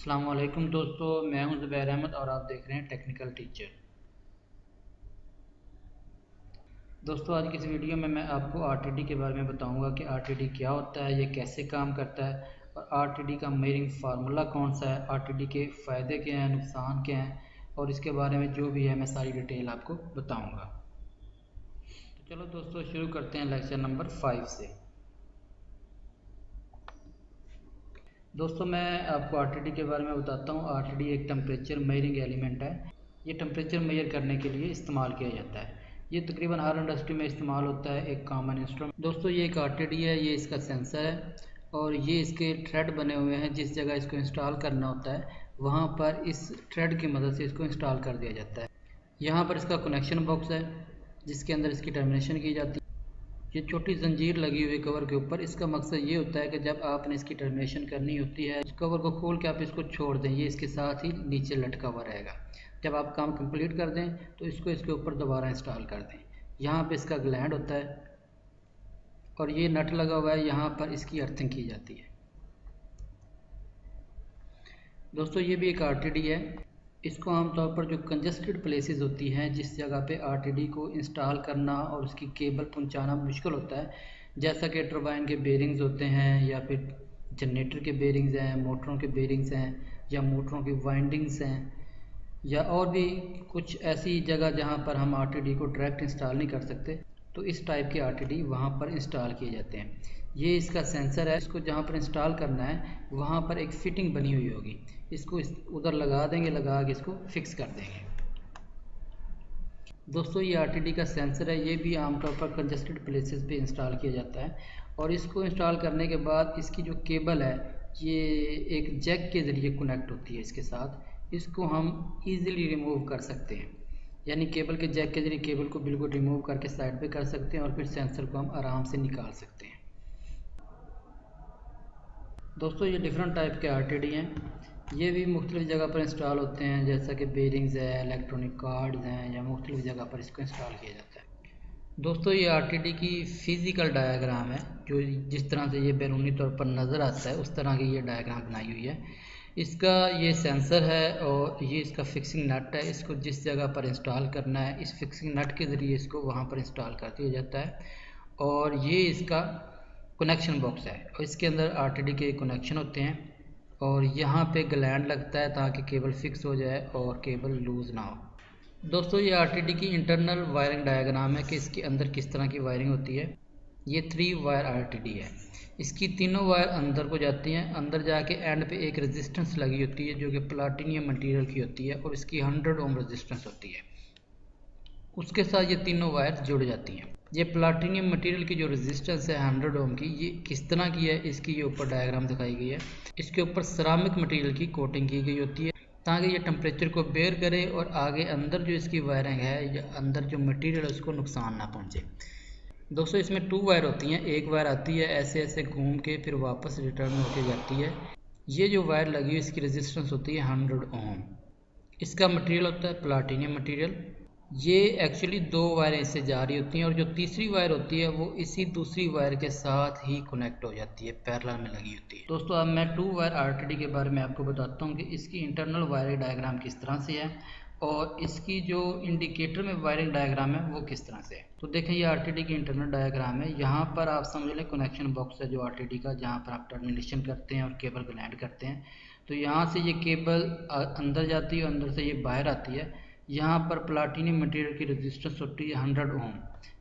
अस्सलाम वालेकुम दोस्तों, मैं हूं ज़ुबैर अहमद और आप देख रहे हैं टेक्निकल टीचर। दोस्तों, आज की इस वीडियो में मैं आपको आरटीडी के बारे में बताऊंगा कि आरटीडी क्या होता है, ये कैसे काम करता है और आरटीडी का मेजरिंग फार्मूला कौन सा है, आरटीडी के फ़ायदे क्या हैं, नुकसान क्या हैं और इसके बारे में जो भी है मैं सारी डिटेल आपको बताऊँगा। तो चलो दोस्तों, शुरू करते हैं लेक्चर नंबर 5 से। दोस्तों, मैं आपको आरटीडी के बारे में बताता हूँ। आरटीडी एक टेम्परेचर मेजरिंग एलिमेंट है। ये टेम्परेचर मेजर करने के लिए इस्तेमाल किया जाता है। ये तकरीबन हर इंडस्ट्री में इस्तेमाल होता है, एक कॉमन इंस्ट्रूमेंट। दोस्तों, ये एक आरटीडी है, ये इसका सेंसर है और ये इसके थ्रेड बने हुए हैं। जिस जगह इसको इंस्टॉल करना होता है वहाँ पर इस थ्रेड की मदद से इसको इंस्टॉल कर दिया जाता है। यहाँ पर इसका कनेक्शन बॉक्स है जिसके अंदर इसकी टर्मिनेशन की जाती है। ये छोटी जंजीर लगी हुई कवर के ऊपर। इसका मकसद ये होता है कि जब आपने इसकी टर्मिनेशन करनी होती है, इस कवर को खोल के आप इसको छोड़ दें, ये इसके साथ ही नीचे लटका हुआ रहेगा। जब आप काम कंप्लीट कर दें तो इसको इसके ऊपर दोबारा इंस्टॉल कर दें। यहाँ पे इसका ग्लैंड होता है और ये नट लगा हुआ है, यहाँ पर इसकी अर्थिंग की जाती है। दोस्तों, ये भी एक आरटीडी है। इसको आमतौर पर जो कंजस्टेड प्लेसेस होती हैं, जिस जगह पे आरटीडी को इंस्टॉल करना और उसकी केबल पहुंचाना मुश्किल होता है, जैसा कि टरबाइन के बेरिंग्स होते हैं या फिर जनरेटर के बेरिंग्स हैं, मोटरों के बेरिंग्स हैं या मोटरों की वाइंडिंग्स हैं या और भी कुछ ऐसी जगह जहां पर हम आरटीडी को डायरेक्ट इंस्टॉल नहीं कर सकते, तो इस टाइप के आरटीडी वहां पर इंस्टॉल किए जाते हैं। ये इसका सेंसर है। इसको जहाँ पर इंस्टॉल करना है वहाँ पर एक फिटिंग बनी हुई होगी, इसको उधर लगा देंगे, लगा के इसको फिक्स कर देंगे। दोस्तों, ये आरटीडी का सेंसर है, ये भी आमतौर पर कंजस्टेड प्लेसेस पे इंस्टॉल किया जाता है और इसको इंस्टॉल करने के बाद इसकी जो केबल है ये एक जैक के ज़रिए कनेक्ट होती है इसके साथ। इसको हम इजीली रिमूव कर सकते हैं, यानी केबल के जैक के ज़रिए केबल को बिल्कुल रिमूव करके साइड पे कर सकते हैं और फिर सेंसर को हम आराम से निकाल सकते हैं। दोस्तों, ये डिफरेंट टाइप के आरटीडी हैं। ये भी मुख्तलिफ़ जगह पर इंस्टॉल होते हैं, जैसा कि बेरिंग्स है, इलेक्ट्रॉनिक कार्ड्स हैं या मुख्तलिफ़ जगह पर इसको इंस्टॉल किया जाता है। दोस्तों, ये आरटीडी की फ़िज़िकल डायग्राम है, जो जिस तरह से ये बैरूनी तौर पर नज़र आता है उस तरह की ये डायग्राम बनाई हुई है। इसका ये सेंसर है और ये इसका फिक्सिंग नट है। इसको जिस जगह पर इंस्टॉल करना है इस फिक्सिंग नट के ज़रिए इसको वहाँ पर इंस्टॉल कर दिया जाता है। और ये इसका कनेक्शन बॉक्स है और इसके अंदर आरटीडी के कनेक्शन होते हैं और यहाँ पे ग्लैंड लगता है ताकि केबल फिक्स हो जाए और केबल लूज़ ना हो। दोस्तों, ये आरटीडी की इंटरनल वायरिंग डायग्राम है कि इसके अंदर किस तरह की वायरिंग होती है। ये 3 वायर आरटीडी है। इसकी तीनों वायर अंदर को जाती हैं। अंदर जाके एंड पे एक रेजिस्टेंस लगी होती है जो कि प्लाटिनियम मटेरियल की होती है और इसकी 100 ओम रेजिस्टेंस होती है। उसके साथ ये तीनों वायर जुड़ जाती हैं। ये प्लाटिनियम मटेरियल की जो रेजिस्टेंस है 100 ओम की, ये किस तरह की है इसकी ये ऊपर डायग्राम दिखाई गई है। इसके ऊपर सिरामिक मटेरियल की कोटिंग की गई होती है ताकि ये टेम्परेचर को बेयर करे और आगे अंदर जो इसकी वायरिंग है या अंदर जो मटेरियल है उसको नुकसान ना पहुँचे। दोस्तों, इसमें 2 वायर होती हैं। एक वायर आती है ऐसे ऐसे घूम के फिर वापस रिटर्न होके जाती है। ये जो वायर लगी है इसकी रेजिस्टेंस होती है 100 ओम। इसका मटेरियल होता है प्लाटिनियम मटेरियल। ये एक्चुअली 2 वायरें इससे जा रही होती हैं और जो तीसरी वायर होती है वो इसी दूसरी वायर के साथ ही कनेक्ट हो जाती है, पैरेलल में लगी होती है। दोस्तों, अब मैं 2 वायर आरटीडी के बारे में आपको बताता हूँ कि इसकी इंटरनल वायरिंग डायग्राम किस तरह से है और इसकी जो इंडिकेटर में वायरिंग डायग्राम है वो किस तरह से है। तो देखें, ये आरटीडी की इंटरनल डायग्राम है। यहाँ पर आप समझ लें कनेक्शन बॉक्स है जो आरटीडी का, जहाँ पर आप टर्मिनेशन करते हैं और केबल ग्लैंड करते हैं। तो यहाँ से ये केबल अंदर जाती है, अंदर से ये बाहर आती है। यहाँ पर प्लाटिनियम मटेरियल की रेजिस्टेंस होती है 100 ओम,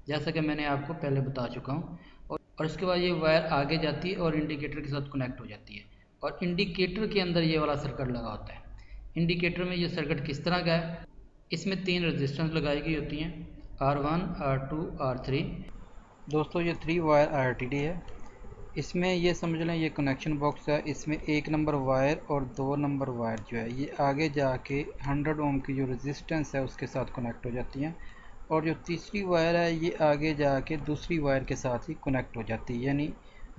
जैसा कि मैंने आपको पहले बता चुका हूँ। और इसके बाद ये वायर आगे जाती है और इंडिकेटर के साथ कनेक्ट हो जाती है और इंडिकेटर के अंदर ये वाला सर्किट लगा होता है। इंडिकेटर में ये सर्किट किस तरह का है, इसमें 3 रेजिस्टेंस लगाई गई होती हैं, R1, R2, R3। दोस्तों, ये 3 वायर आरटीडी है। इसमें ये समझ लें ये कनेक्शन बॉक्स है। इसमें 1 नंबर वायर और 2 नंबर वायर जो है ये आगे जाके 100 ओम की जो रेजिस्टेंस है उसके साथ कनेक्ट हो जाती हैं और जो तीसरी वायर है ये आगे जाके दूसरी वायर के साथ ही कनेक्ट हो जाती है, यानी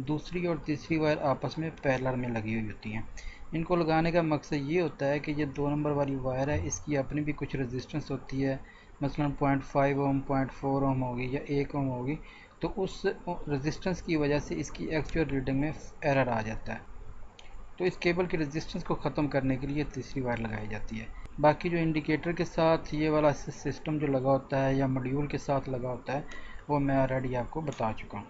दूसरी और तीसरी वायर आपस में पैरेलल में लगी हुई होती हैं। इनको लगाने का मकसद ये होता है कि ये 2 नंबर वाली वायर है, इसकी अपनी भी कुछ रेजिस्टेंस होती है, मसलन 0.5 ओम, 0.4 ओम होगी या 1 ओम होगी। तो उस रेजिस्टेंस की वजह से इसकी एक्चुअल रीडिंग में एरर आ जाता है। तो इस केबल के रेजिस्टेंस को ख़त्म करने के लिए तीसरी वायर लगाई जाती है। बाकी जो इंडिकेटर के साथ ये वाला सिस्टम जो लगा होता है या मॉड्यूल के साथ लगा होता है वो मैं ऑलरेडी आपको बता चुका हूँ।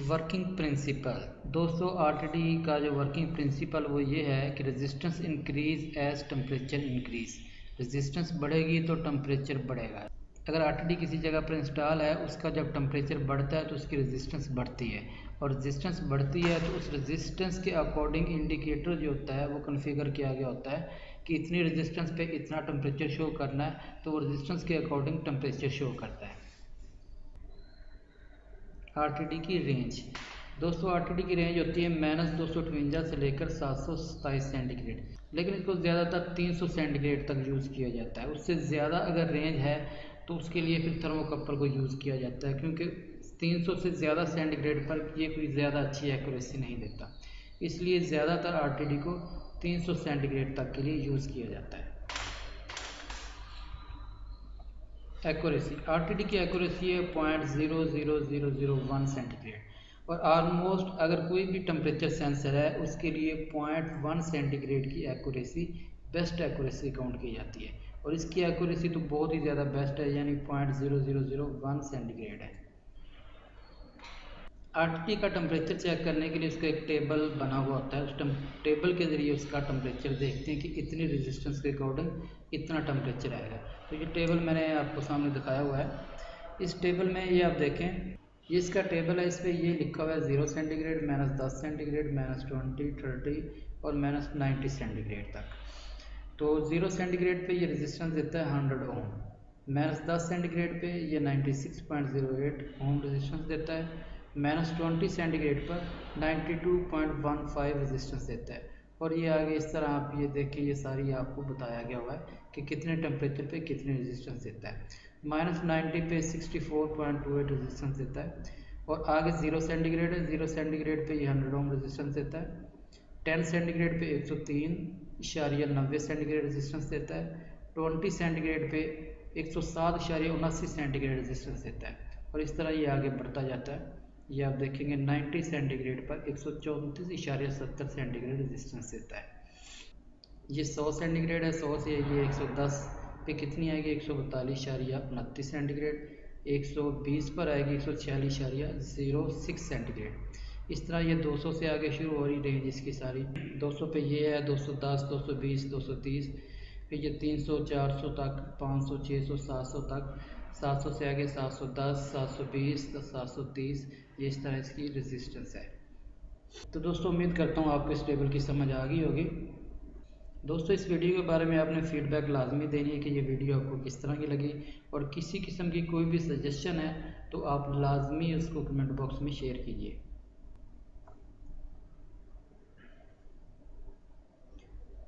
वर्किंग प्रिंसिपल दोस्तों, आरटीडी का जो वर्किंग प्रिंसिपल वो ये है कि resistance increase as temperature increase. Resistance बढ़ेगी तो टेम्परेचर बढ़ेगा। अगर आरटीडी किसी जगह पर इंस्टॉल है, उसका जब टेम्परेचर बढ़ता है तो उसकी रेजिस्टेंस बढ़ती है, और रेजिस्टेंस बढ़ती है तो उस रेजिस्टेंस के अकॉर्डिंग इंडिकेटर जो होता है वो कॉन्फ़िगर किया गया होता है कि इतनी रेजिस्टेंस पे इतना टेम्परेचर शो करना है, तो वो रेजिस्टेंस के अकॉर्डिंग टेम्परेचर शो करता है। आरटीडी की रेंज दोस्तों, आरटीडी की रेंज होती है -258 से लेकर 727 सेंटीग्रेड, लेकिन इसको ज़्यादातर 300 सेंटीग्रेड तक यूज़ किया जाता है। उससे ज़्यादा अगर रेंज है तो उसके लिए फिर थर्मोकपल को यूज़ किया जाता है, क्योंकि 300 से ज़्यादा सेंटीग्रेड पर ये कोई ज़्यादा अच्छी एक्यूरेसी नहीं देता, इसलिए ज़्यादातर आरटीडी को 300 सेंटीग्रेड तक के लिए यूज़ किया जाता है। एक्यूरेसी, आरटीडी की एक्यूरेसी है 0.00001 सेंटीग्रेड, और ऑलमोस्ट अगर कोई भी टेम्परेचर सेंसर है उसके लिए 0.1 सेंटीग्रेड की एक्यूरेसी बेस्ट एक्यूरेसी काउंट की जाती है, और इसकी एक्यूरेसी तो बहुत ही ज़्यादा बेस्ट है, यानी 0.0001 सेंटीग्रेड है। आरटीडी का टेम्परेचर चेक करने के लिए उसका एक टेबल बना हुआ होता है, उस टेबल के ज़रिए उसका टेम्परेचर देखते हैं कि इतनी रेजिस्टेंस के अकॉर्डिंग इतना टेम्परेचर आएगा। तो ये टेबल मैंने आपको सामने दिखाया हुआ है। इस टेबल में ये आप देखें, ये इसका टेबल है, इस पर ये लिखा हुआ है 0 सेंटीग्रेड, -10 सेंटीग्रेड, -20, 30 और -90 सेंटीग्रेड तक। तो 0 सेंटीग्रेड पे ये रेजिस्टेंस देता है 100 ओम, -10 सेंटीग्रेड पे ये 96.08 ओम रेजिस्टेंस देता है, -20 सेंटीग्रेड पर 92.15 रेजिस्टेंस देता है। और ये आगे इस तरह आप ये देखें, ये सारी आपको बताया गया हुआ है कि कितने टेम्परेचर पे कितने रेजिस्टेंस देता है। -90 पे 64.28 रेजिस्टेंस देता है, और आगे 0 सेंटीग्रेड है, 0 सेंटीग्रेड पे ये 100 ओम रेजिस्टेंस देता है। 10 सेंटीग्रेड पे 103.90 सेंटीग्रेड रेजिस्टेंस देता है। 20 सेंटीग्रेड पे 107.79 सेंटीग्रेड रेजिस्टेंस देता है, और इस तरह ये आगे बढ़ता जाता है। ये आप देखेंगे 90 सेंटीग्रेड पर 134.70 सेंटीग्रेड रेजिस्टेंस देता है। ये 100 सेंटीग्रेड है, 100 से ये 110 पे कितनी आएगी, 142.29 सेंटीग्रेड। 120 पर आएगी 146.06 सेंटीग्रेड। इस तरह ये 200 से आगे शुरू हो रही रेंज इसकी सारी। 200 पे ये है, 210, 220, 230, फिर ये 300, 400 तक, 500, 600, 700 तक, 700 से आगे 710, 720, 730, ये इस तरह इसकी रेजिस्टेंस है। तो दोस्तों, उम्मीद करता हूँ आपको इस टेबल की समझ आ गई होगी। दोस्तों, इस वीडियो के बारे में आपने फीडबैक लाजमी देनी है कि ये वीडियो आपको किस तरह की लगी, और किसी किस्म की कोई भी सजेशन है तो आप लाजमी उसको कमेंट बॉक्स में शेयर कीजिए।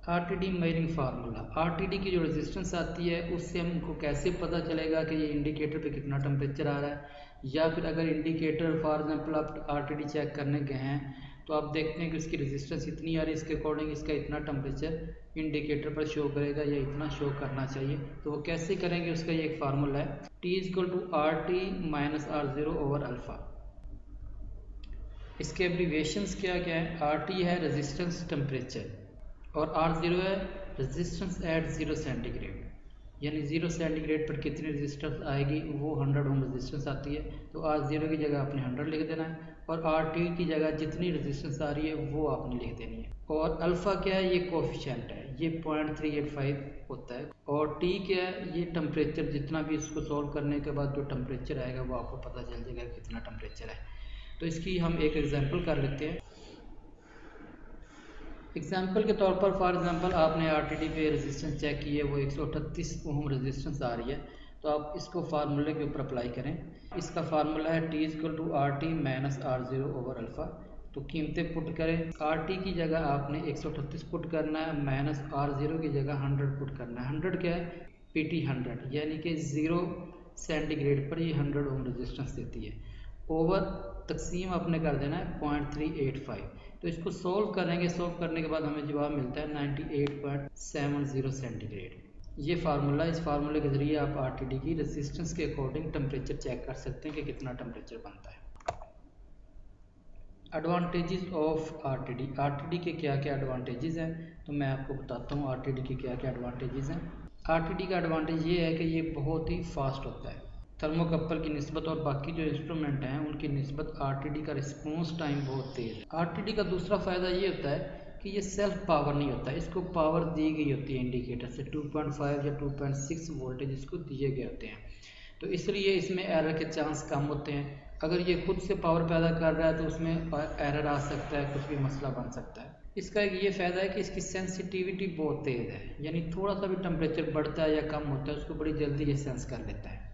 आरटीडी मेजरिंग फार्मूला, आरटीडी की जो रेजिस्टेंस आती है उससे हमको कैसे पता चलेगा कि ये इंडिकेटर पे कितना टेम्परेचर आ रहा है, या फिर अगर इंडिकेटर फॉर एग्जांपल आप आरटीडी चेक करने गए हैं तो आप देखते हैं कि उसकी रेजिस्टेंस इतनी आ रही है, इसके अकॉर्डिंग इसका इतना टेम्परेचर इंडिकेटर पर शो करेगा या इतना शो करना चाहिए। तो वो कैसे करेंगे, उसका ये एक फार्मूला है, T=RT - R0/अल्फ़ा। इसके एब्रीविएशंस क्या क्या है, RT है रेजिस्टेंस टेम्परेचर, और R0 है रेजिस्टेंस एट 0 सेंटीग्रेड, यानी 0 सेंटीग्रेड पर कितनी रेजिस्टेंस आएगी, वो 100 ओम रेजिस्टेंस आती है। तो R0 की जगह आपने 100 लिख देना है, और RT की जगह जितनी रेजिस्टेंस आ रही है वो आपने लिख देनी है। और अल्फ़ा क्या है, ये कोफिशिएंट है, ये 0.385 होता है। और T क्या है, ये टेम्परेचर, जितना भी इसको सॉल्व करने के बाद जो टेम्परेचर आएगा वो आपको पता चल जाएगा कितना टेम्परेचर है। तो इसकी हम एक एग्जाम्पल कर लेते हैं। एग्जाम्पल के तौर पर फॉर एग्जांपल आपने आरटीडी पे रेजिस्टेंस चेक की है, वो 138 ओम रेजिस्टेंस आ रही है, तो आप इसको फार्मूले के ऊपर अप्लाई करें। इसका फार्मूला है T=RT - R0/अल्फ़ा। तो कीमतें पुट करें, RT की जगह आपने 138 पुट करना है, -R0 की जगह 100 पुट करना है। 100 क्या है, PT 100, यानी कि 0 सेंटीग्रेड पर ये 100 ओम रेजिस्टेंस देती है। ओवर तकसीम आपने कर देना है 0.385। तो इसको सोल्व करेंगे, सोल्व करने के बाद हमें जवाब मिलता है 98.70 सेंटीग्रेड। ये फार्मूला, इस फार्मूले के ज़रिए आप आरटीडी की रेजिस्टेंस के अकॉर्डिंग टेम्परेचर चेक कर सकते हैं कि कितना टेम्परेचर बनता है। Advantages of RTD. आरटीडी के क्या क्या एडवांटेजेस हैं, तो मैं आपको बताता हूँ आरटीडी के क्या क्या एडवांटेजेस हैं। आरटीडी का एडवांटेज ये है कि ये बहुत ही फास्ट होता है। थर्मोकपल की निस्बत और बाकी जो इंस्ट्रूमेंट हैं उनकी निस्बत आरटीडी का रिस्पॉन्स टाइम बहुत तेज़ है। आरटीडी का दूसरा फ़ायदा ये होता है कि ये सेल्फ पावर नहीं होता, इसको पावर दी गई होती है इंडिकेटर से। 2.5 या 2.6 वोल्टेज इसको दिए गए होते हैं, तो इसलिए इसमें एरर के चांस कम होते हैं। अगर ये खुद से पावर पैदा कर रहा है तो उसमें एरर आ सकता है, कुछ भी मसला बन सकता है। इसका एक ये फ़ायदा है कि इसकी सेंसिटिविटी बहुत तेज़ है, यानी थोड़ा सा भी टेम्परेचर बढ़ता है या कम होता है उसको बड़ी जल्दी ये सेंस कर लेता है।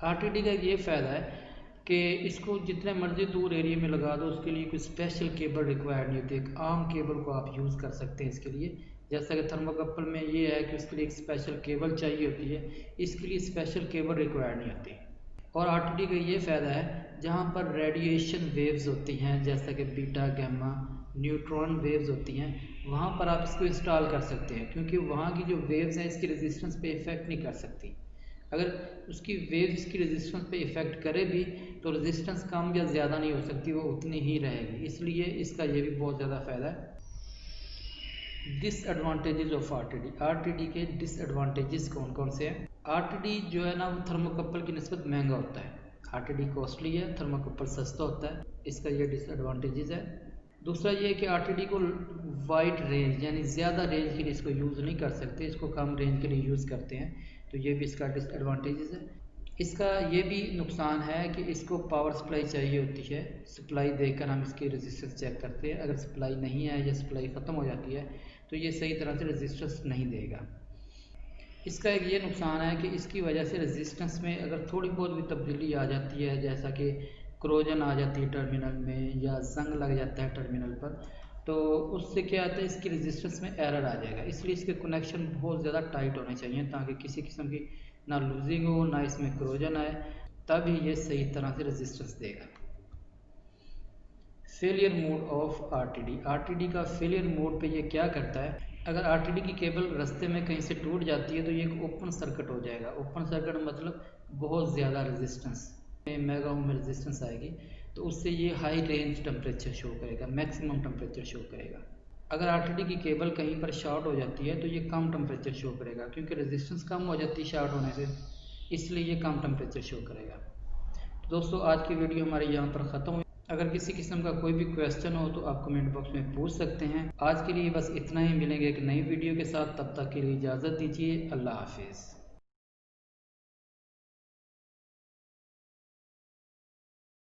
आरटीडी का ये फ़ायदा है कि इसको जितने मर्जी दूर एरिया में लगा दो, उसके लिए कोई स्पेशल केबल रिक्वायर्ड नहीं होती। एक आम केबल को आप यूज़ कर सकते हैं इसके लिए। जैसा कि थर्मोकपल में ये है कि उसके लिए एक स्पेशल केबल चाहिए होती है, इसके लिए स्पेशल केबल रिक्वायर्ड नहीं होती। और आरटीडी का ये फ़ायदा है जहाँ पर रेडिएशन वेव्स होती हैं, जैसा कि बीटा, गामा, न्यूट्रॉन वेव्स होती हैं, वहाँ पर आप इसको इंस्टॉल कर सकते हैं, क्योंकि वहाँ की जो वेव्स हैं इसकी रेजिस्टेंस पे इफ़ेक्ट नहीं कर सकती। अगर उसकी वेव्स की रेजिस्टेंस पे इफ़ेक्ट करे भी तो रेजिस्टेंस कम या ज़्यादा नहीं हो सकती, वो उतनी ही रहेगी। इसलिए इसका ये भी बहुत ज़्यादा फ़ायदा है। Disadvantages of RTD. आरटीडी के डिसएडवांटेजेस कौन कौन से हैं? आरटीडी जो है ना वो थर्मोकपल की निस्बत महंगा होता है। आरटीडी कॉस्टली है, थर्मोकपल सस्ता होता है, इसका ये डिसएडवांटेजेस है। दूसरा ये है कि आरटीडी को वाइड रेंज यानी ज़्यादा रेंज के लिए इसको यूज़ नहीं कर सकते, इसको कम रेंज के लिए यूज़ करते हैं, तो ये भी इसका डिसएडवांटेजेस है। इसका ये भी नुकसान है कि इसको पावर सप्लाई चाहिए होती है, सप्लाई देकर हम इसकी रेजिस्टेंस चेक करते हैं। अगर सप्लाई नहीं है या सप्लाई ख़त्म हो जाती है तो ये सही तरह से रेजिस्टेंस नहीं देगा। इसका एक ये नुकसान है कि इसकी वजह से रेजिस्टेंस में अगर थोड़ी बहुत भी तब्दीली आ जाती है, जैसा कि क्रोजन आ जाती है टर्मिनल में या जंग लग जाता है टर्मिनल पर, तो उससे क्या आता है इसकी रेजिस्टेंस में एरर आ जाएगा। इसलिए इसके कनेक्शन बहुत ज़्यादा टाइट होने चाहिए ताकि किसी किस्म की ना लूजिंग हो ना इसमें क्रोजन आए, तभी ये सही तरह से रेजिस्टेंस देगा। Failure mode of RTD. RTD का फेलियर मोड पे ये क्या करता है, अगर आरटीडी की केबल रास्ते में कहीं से टूट जाती है तो ये एक ओपन सर्किट हो जाएगा। ओपन सर्किट मतलब बहुत ज़्यादा रेजिस्टेंस, मेगा ओम में रेजिस्टेंस आएगी, तो उससे ये हाई रेंज टेम्परेचर शो करेगा, मैक्सिमम टेम्परेचर शो करेगा। अगर आरटीडी की केबल कहीं पर शॉर्ट हो जाती है तो ये कम टेम्परेचर शो करेगा, क्योंकि रेजिस्टेंस कम हो जाती है शॉर्ट होने से, इसलिए ये कम टेम्परेचर शो करेगा। तो दोस्तों आज की वीडियो हमारी यहाँ पर ख़त्म हुई। अगर किसी किस्म का कोई भी क्वेश्चन हो तो आप कमेंट बॉक्स में पूछ सकते हैं। आज के लिए बस इतना ही, मिलेंगे एक नई वीडियो के साथ, तब तक के लिए इजाज़त दीजिए। अल्लाह हाफिज़।